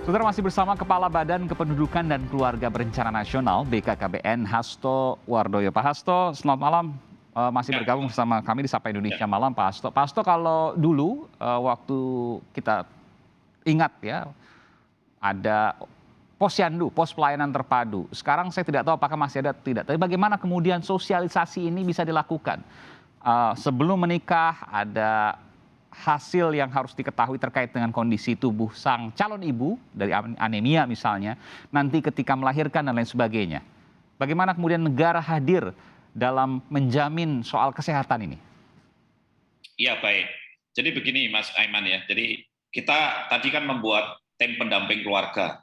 Saudara masih bersama Kepala Badan Kependudukan dan Keluarga Berencana Nasional BKKBN Hasto Wardoyo. Pak Hasto, selamat malam. Masih Ya, bergabung bersama kami di Sapa ya, Indonesia Malam, Pak Hasto. Pak Hasto, kalau dulu waktu kita ingat ya, ada posyandu, pos pelayanan terpadu. Sekarang saya tidak tahu apakah masih ada atau tidak. Tapi bagaimana kemudian sosialisasi ini bisa dilakukan? Sebelum menikah ada hasil yang harus diketahui terkait dengan kondisi tubuh sang calon ibu dari anemia misalnya, nanti ketika melahirkan dan lain sebagainya. Bagaimana kemudian negara hadir dalam menjamin soal kesehatan ini? iya baik. Jadi begini Mas Aiman ya, jadi kita tadi kan membuat tim pendamping keluarga.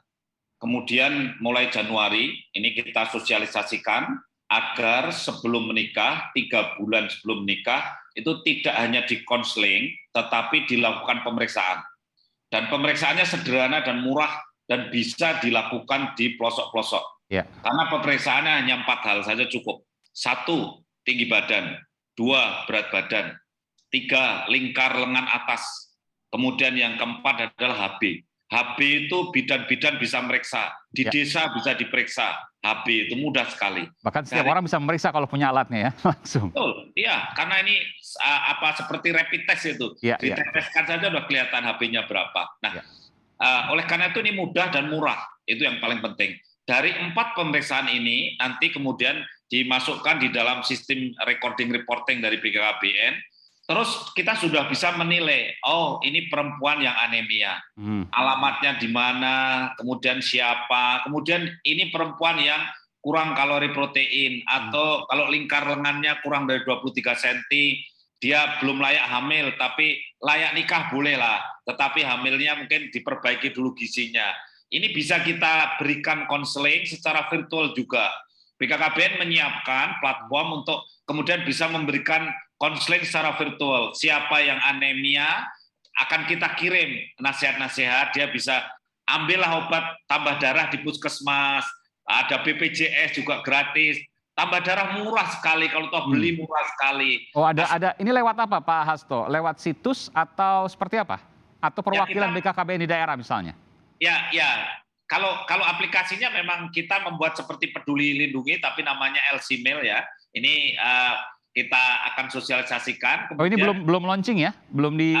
Kemudian mulai Januari ini kita sosialisasikan agar sebelum menikah, 3 bulan sebelum menikah, itu tidak hanya dikonseling, tetapi dilakukan pemeriksaan. Dan pemeriksaannya sederhana dan murah dan bisa dilakukan di pelosok-pelosok. Ya. Karena pemeriksaannya hanya 4 hal saja cukup. 1, tinggi badan. 2, berat badan. 3, lingkar lengan atas. Kemudian yang keempat adalah HB. HB itu bidan-bidan bisa meriksa. Di Ya. desa bisa diperiksa. HB itu mudah sekali. Bahkan setiap orang bisa memeriksa kalau punya alatnya ya, langsung. Betul, iya, karena ini seperti rapid test itu, Ya, ya. diteteskan saja udah kelihatan HB-nya berapa. Nah, Ya. oleh karena itu ini mudah dan murah, itu yang paling penting. Dari 4 pemeriksaan ini nanti kemudian dimasukkan di dalam sistem recording reporting dari BKKBN. Terus kita sudah bisa menilai, oh ini perempuan yang anemia, alamatnya di mana, kemudian siapa, kemudian ini perempuan yang kurang kalori protein, atau kalau lingkar lengannya kurang dari 23 cm, dia belum layak hamil, tapi layak nikah boleh lah, tetapi hamilnya mungkin diperbaiki dulu gizinya. Ini bisa kita berikan konseling secara virtual juga. BKKBN menyiapkan platform untuk kemudian bisa memberikan konseling secara virtual. Siapa yang anemia akan kita kirim nasihat-nasihat, dia bisa ambillah obat tambah darah di puskesmas, ada BPJS juga gratis, tambah darah murah sekali, kalau toh beli murah sekali. Oh, ada. Ini lewat apa Pak Hasto? Lewat situs atau seperti apa? Atau perwakilan BKKBN di daerah misalnya? Ya. Kalau aplikasinya memang kita membuat seperti Peduli Lindungi, tapi namanya LC-Mail ya. Ini kita akan sosialisasikan. Oh, ini belum launching ya? Belum di...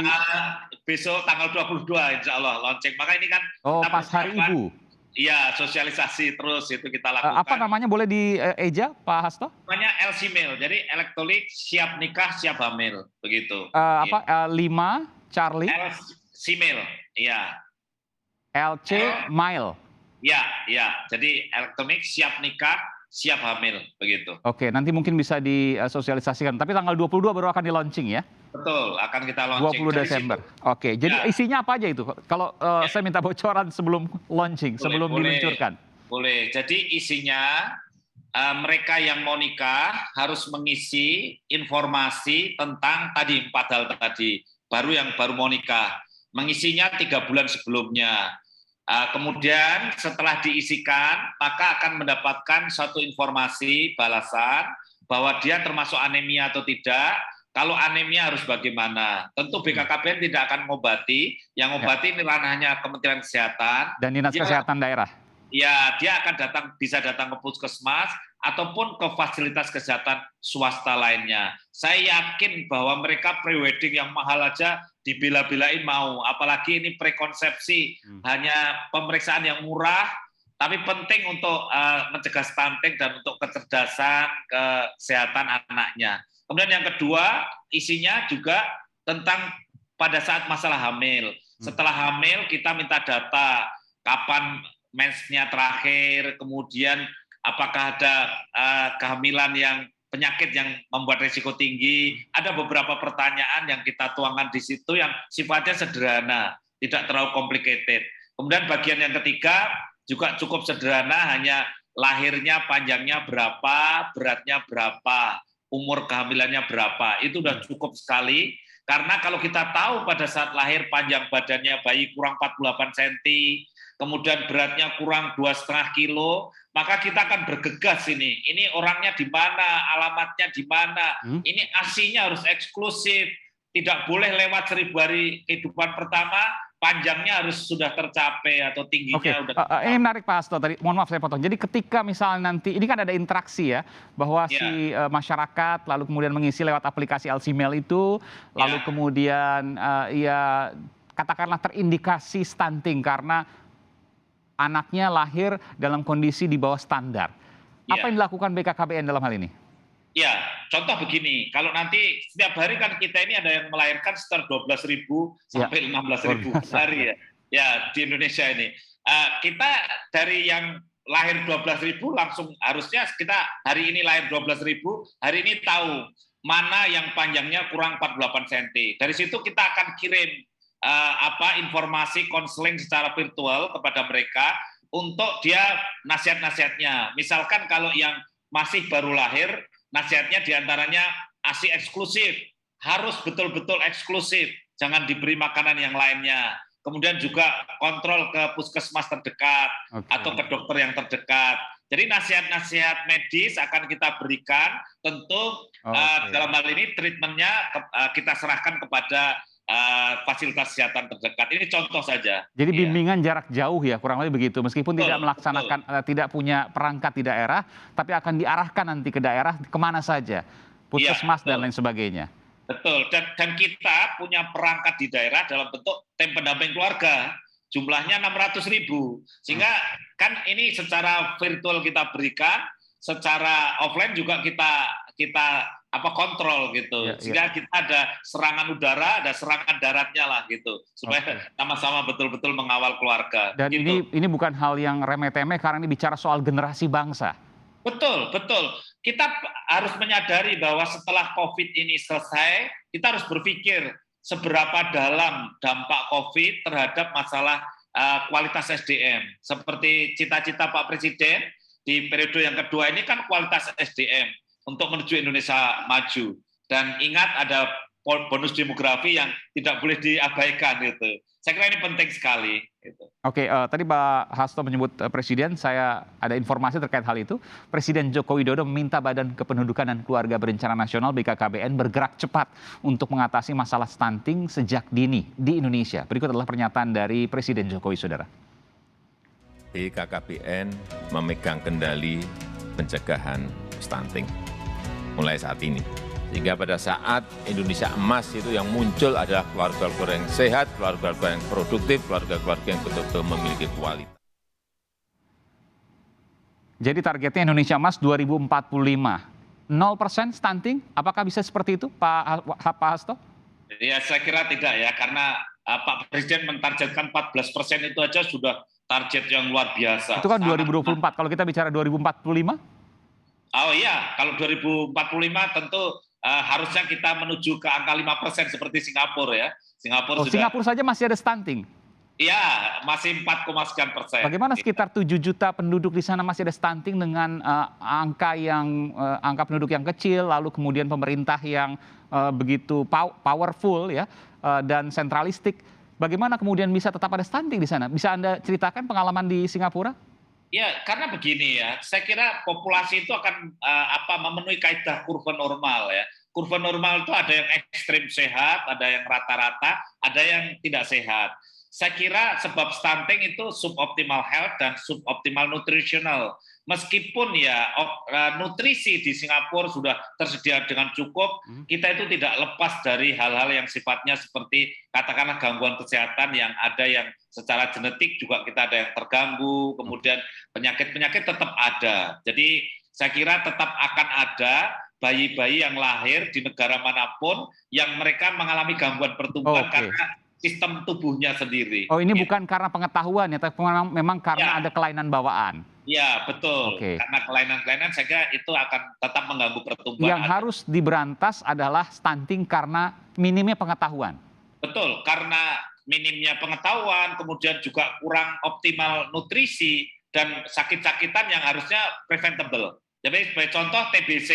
Besok tanggal 22 insya Allah launching. Maka ini kan Oh, kita pas hari Ibu. Iya, sosialisasi terus itu kita lakukan. Apa namanya, boleh dieja Pak Hasto? Namanya LC-Mail, jadi elektronik siap nikah siap hamil, begitu. 5 Charlie LC-Mail, iya. LC Mile. Ya. Jadi elektronik siap nikah, siap hamil, begitu. Oke, nanti mungkin bisa disosialisasikan. Tapi tanggal 22 baru akan di-launching ya? Betul, akan kita launching. 20 Desember. Oke, jadi isinya apa aja itu? Kalau saya minta bocoran sebelum launching, sebelum diluncurkan. Boleh. Jadi isinya mereka yang mau nikah harus mengisi informasi tentang tadi 4 hal tadi. Yang baru mau nikah. Mengisinya 3 bulan sebelumnya. Kemudian setelah diisikan, maka akan mendapatkan satu informasi balasan bahwa dia termasuk anemia atau tidak. Kalau anemia harus bagaimana? Tentu BKKBN tidak akan mengobati, yang mengobati ini ranahnya Kementerian Kesehatan dan Dinas Kesehatan daerah. Ya, dia akan bisa datang ke puskesmas ataupun ke fasilitas kesehatan swasta lainnya. Saya yakin bahwa mereka prewedding yang mahal aja dibela-belain mau, apalagi ini prekonsepsi, hanya pemeriksaan yang murah, tapi penting untuk mencegah stunting dan untuk kecerdasan kesehatan anaknya. Kemudian yang kedua, isinya juga tentang pada saat masalah hamil. Setelah hamil kita minta data, kapan mensnya terakhir, kemudian apakah ada kehamilan yang penyakit yang membuat risiko tinggi. Ada beberapa pertanyaan yang kita tuangkan di situ yang sifatnya sederhana, tidak terlalu complicated. Kemudian bagian yang ketiga juga cukup sederhana, hanya lahirnya panjangnya berapa, beratnya berapa, umur kehamilannya berapa. Itu sudah cukup sekali. Karena kalau kita tahu pada saat lahir panjang badannya bayi kurang 48 cm, kemudian beratnya kurang 2,5 kilo, maka kita akan bergegas ini. Ini orangnya di mana, alamatnya di mana. Ini ASI-nya harus eksklusif, tidak boleh lewat 1000 hari kehidupan pertama, panjangnya harus sudah tercapai atau Oke, tingginya udah ini menarik Pak Hasto tadi, mohon maaf saya potong. Jadi ketika misalnya nanti, ini kan ada interaksi ya, bahwa ya, si masyarakat lalu kemudian mengisi lewat aplikasi LCMail itu, lalu ya, kemudian ya katakanlah terindikasi stunting karena anaknya lahir dalam kondisi di bawah standar. Apa ya. yang dilakukan BKKBN dalam hal ini? Ya, contoh begini, kalau nanti setiap hari kan kita ini ada yang melahirkan sekitar 12.000 Ya, sampai 15.000 luar per biasa. hari ya. Ya, di Indonesia ini. Kita dari yang lahir 12.000 langsung harusnya kita hari ini lahir 12.000, hari ini tahu mana yang panjangnya kurang 48 cm. Dari situ kita akan kirim informasi konseling secara virtual kepada mereka untuk dia nasihat-nasihatnya. Misalkan kalau yang masih baru lahir, nasihatnya diantaranya ASI eksklusif, harus betul-betul eksklusif, jangan diberi makanan yang lainnya. Kemudian juga kontrol ke puskesmas terdekat atau ke dokter yang terdekat. Jadi nasihat-nasihat medis akan kita berikan, tentu dalam hal ini treatmentnya kita serahkan kepada fasilitas kesehatan terdekat. Ini contoh saja. Jadi bimbingan jarak jauh ya, kurang lebih begitu. Meskipun tidak melaksanakan, tidak punya perangkat di daerah, tapi akan diarahkan nanti ke daerah kemana saja, puskesmas dan lain sebagainya. Betul, dan kita punya perangkat di daerah dalam bentuk tim pendamping keluarga, jumlahnya 600.000. Sehingga kan ini secara virtual kita berikan, secara offline juga kita kontrol gitu. Sehingga kita ada serangan udara, ada serangan daratnya lah gitu, supaya sama-sama betul-betul mengawal keluarga. Dan gitu. ini bukan hal yang remeh-temeh karena ini bicara soal generasi bangsa. Betul, betul. Kita harus menyadari bahwa setelah COVID ini selesai, kita harus berpikir seberapa dalam dampak COVID terhadap masalah kualitas SDM. Seperti cita-cita Pak Presiden di periode yang kedua ini kan kualitas SDM untuk menuju Indonesia maju. Dan ingat ada bonus demografi yang tidak boleh diabaikan gitu. Saya kira ini penting sekali. Gitu. Oke, tadi Pak Hasto menyebut Presiden, saya ada informasi terkait hal itu. Presiden Joko Widodo meminta Badan Kependudukan dan Keluarga Berencana Nasional BKKBN bergerak cepat untuk mengatasi masalah stunting sejak dini di Indonesia. Berikut adalah pernyataan dari Presiden Jokowi, saudara. BKKBN memegang kendali pencegahan stunting mulai saat ini. Sehingga pada saat Indonesia emas itu yang muncul adalah keluarga-keluarga yang sehat, keluarga-keluarga yang produktif, keluarga-keluarga yang betul-betul memiliki kualitas. Jadi targetnya Indonesia emas 2045. 0% stunting, apakah bisa seperti itu Pak Hasto? Ya saya kira tidak ya, karena Pak Presiden mentargetkan 14% itu aja sudah target yang luar biasa. Itu kan 2024, kalau kita bicara 2045? Oh iya, kalau 2045 tentu harusnya kita menuju ke angka 5% seperti Singapura ya. Singapura saja masih ada stunting? Iya, masih 4, sekian persen. Bagaimana sekitar 7 juta penduduk di sana masih ada stunting dengan angka penduduk yang kecil, lalu kemudian pemerintah yang begitu powerful ya dan sentralistik. Bagaimana kemudian bisa tetap ada stunting di sana? Bisa Anda ceritakan pengalaman di Singapura? Ya, karena begini ya, saya kira populasi itu akan memenuhi kaidah kurva normal ya. Kurva normal itu ada yang ekstrim sehat, ada yang rata-rata, ada yang tidak sehat. Saya kira sebab stunting itu suboptimal health dan suboptimal nutritional. Meskipun ya nutrisi di Singapura sudah tersedia dengan cukup, kita itu tidak lepas dari hal-hal yang sifatnya seperti katakanlah gangguan kesehatan yang ada yang secara genetik juga kita ada yang terganggu, kemudian penyakit-penyakit tetap ada. Jadi saya kira tetap akan ada bayi-bayi yang lahir di negara manapun yang mereka mengalami gangguan pertumbuhan karena sistem tubuhnya sendiri. Oh, ini bukan karena pengetahuan ya, tapi memang karena ada kelainan bawaan. Ya, betul. Karena kelainan-kelainan saya kira itu akan tetap mengganggu pertumbuhan. Yang harus diberantas adalah stunting karena minimnya pengetahuan. Betul, karena minimnya pengetahuan, kemudian juga kurang optimal nutrisi, dan sakit-sakitan yang harusnya preventable. Jadi sebagai contoh TBC.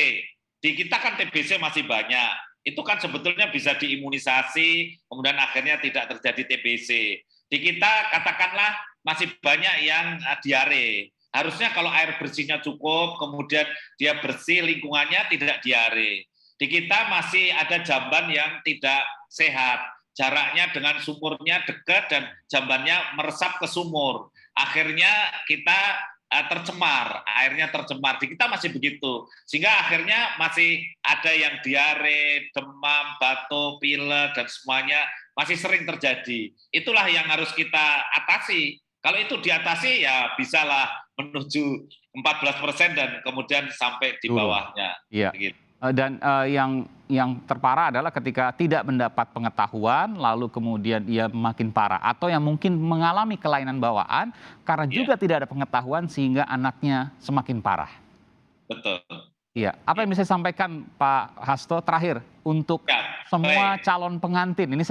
Di kita kan TBC masih banyak. Itu kan sebetulnya bisa diimunisasi, kemudian akhirnya tidak terjadi TBC. Di kita katakanlah masih banyak yang diare. Harusnya kalau air bersihnya cukup, kemudian dia bersih, lingkungannya tidak diare. Di kita masih ada jamban yang tidak sehat. jaraknya dengan sumurnya dekat dan jambannya meresap ke sumur. Akhirnya kita tercemar, airnya tercemar. Di kita masih begitu. Sehingga akhirnya masih ada yang diare, demam, batuk, pilek, dan semuanya masih sering terjadi. Itulah yang harus kita atasi. Kalau itu diatasi ya bisalah menuju 14% dan kemudian sampai di bawahnya. Iya. Begitu. Dan yang terparah adalah ketika tidak mendapat pengetahuan, lalu kemudian ia makin parah, atau yang mungkin mengalami kelainan bawaan karena juga tidak ada pengetahuan sehingga anaknya semakin parah. Betul. Iya. Apa yang bisa disampaikan Pak Hasto terakhir untuk semua calon pengantin? Ini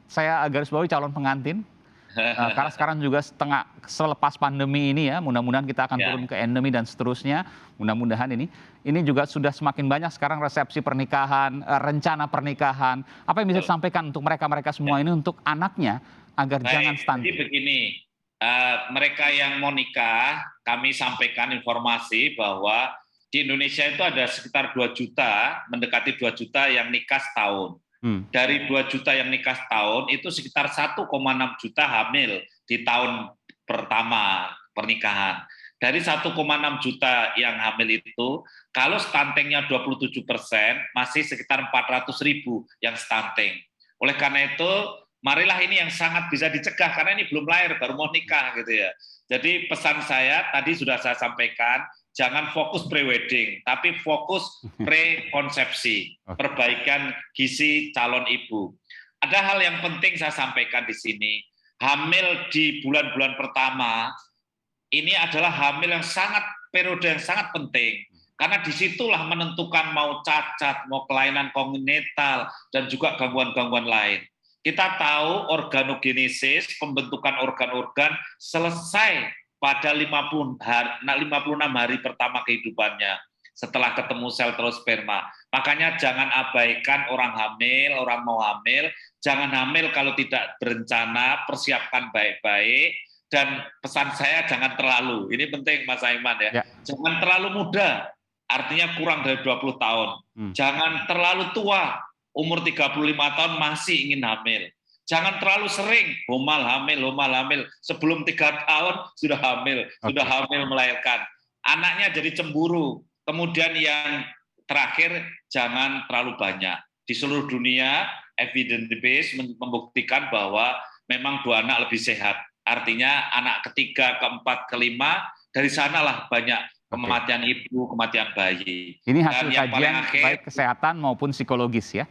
saya garis bawahi calon pengantin. Karena sekarang juga selepas pandemi ini ya, mudah-mudahan kita akan turun ke endemi dan seterusnya. Mudah-mudahan ini juga sudah semakin banyak sekarang resepsi pernikahan, rencana pernikahan. Apa yang bisa disampaikan untuk mereka semua ini untuk anaknya agar jangan stunting? Jadi begini, mereka yang mau nikah, kami sampaikan informasi bahwa di Indonesia itu ada sekitar 2 juta, mendekati 2 juta yang nikah setahun. Dari 2 juta yang nikah setahun, itu sekitar 1,6 juta hamil di tahun pertama pernikahan. Dari 1,6 juta yang hamil itu, kalau stuntingnya 27%, masih sekitar 400.000 yang stunting. Oleh karena itu, marilah ini yang sangat bisa dicegah, karena ini belum lahir, baru mau nikah gitu ya. Jadi pesan saya, tadi sudah saya sampaikan, jangan fokus pre-wedding, tapi fokus pre-konsepsi, perbaikan gizi calon ibu. Ada hal yang penting saya sampaikan di sini. Hamil di bulan-bulan pertama, ini adalah hamil yang periode yang sangat penting. Karena disitulah menentukan mau cacat, mau kelainan kongenital, dan juga gangguan-gangguan lain. Kita tahu organogenesis, pembentukan organ-organ selesai pada 56 hari pertama kehidupannya setelah ketemu sel telur sperma. Makanya jangan abaikan orang hamil, orang mau hamil, jangan hamil kalau tidak berencana, persiapkan baik-baik, dan pesan saya jangan terlalu, ini penting Mas Aiman ya. Jangan terlalu muda, artinya kurang dari 20 tahun. Jangan terlalu tua, umur 35 tahun masih ingin hamil. Jangan terlalu sering homal hamil. Sebelum 3 tahun sudah hamil, sudah hamil melahirkan. Anaknya jadi cemburu. Kemudian yang terakhir, jangan terlalu banyak. Di seluruh dunia, evidence base membuktikan bahwa memang 2 anak lebih sehat. Artinya anak ketiga, keempat, kelima, dari sanalah banyak kematian ibu, kematian bayi. Ini hasil kajian baik kesehatan maupun psikologis ya?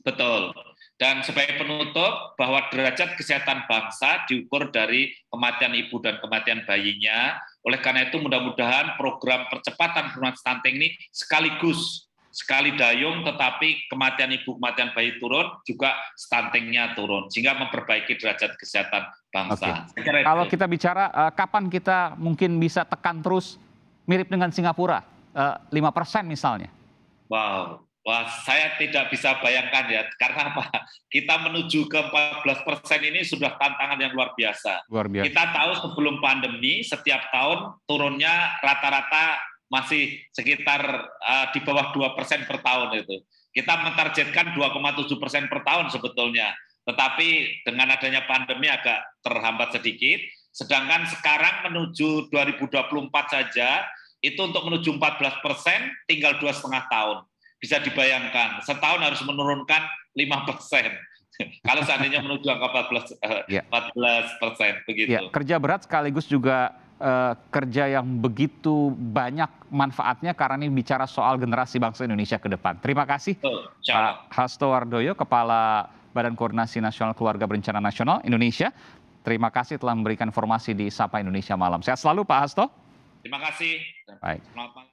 Betul. Dan sebagai penutup, bahwa derajat kesehatan bangsa diukur dari kematian ibu dan kematian bayinya. Oleh karena itu mudah-mudahan program percepatan penurunan stunting ini sekali dayung, tetapi kematian ibu, kematian bayi turun, juga stuntingnya turun. Sehingga memperbaiki derajat kesehatan bangsa. Kalau kita bicara, kapan kita mungkin bisa tekan terus mirip dengan Singapura, 5% misalnya? Wow. Wah, saya tidak bisa bayangkan ya, karena apa? Kita menuju ke 14% ini sudah tantangan yang luar biasa. Kita tahu sebelum pandemi, setiap tahun turunnya rata-rata masih sekitar di bawah 2% per tahun itu. Kita mentargetkan 2,7% per tahun sebetulnya, tetapi dengan adanya pandemi agak terhambat sedikit. Sedangkan sekarang menuju 2024 saja, itu untuk menuju 14% tinggal 2,5 tahun. Bisa dibayangkan, setahun harus menurunkan 5%. Kalau seandainya menuju angka 14%, begitu. Ya, kerja berat sekaligus juga kerja yang begitu banyak manfaatnya karena ini bicara soal generasi bangsa Indonesia ke depan. Terima kasih Pak Hasto Wardoyo, Kepala Badan Koordinasi Nasional Keluarga Berencana Nasional Indonesia. Terima kasih telah memberikan informasi di Sapa Indonesia Malam. Sehat selalu Pak Hasto. Terima kasih. Baik. Selamat malam.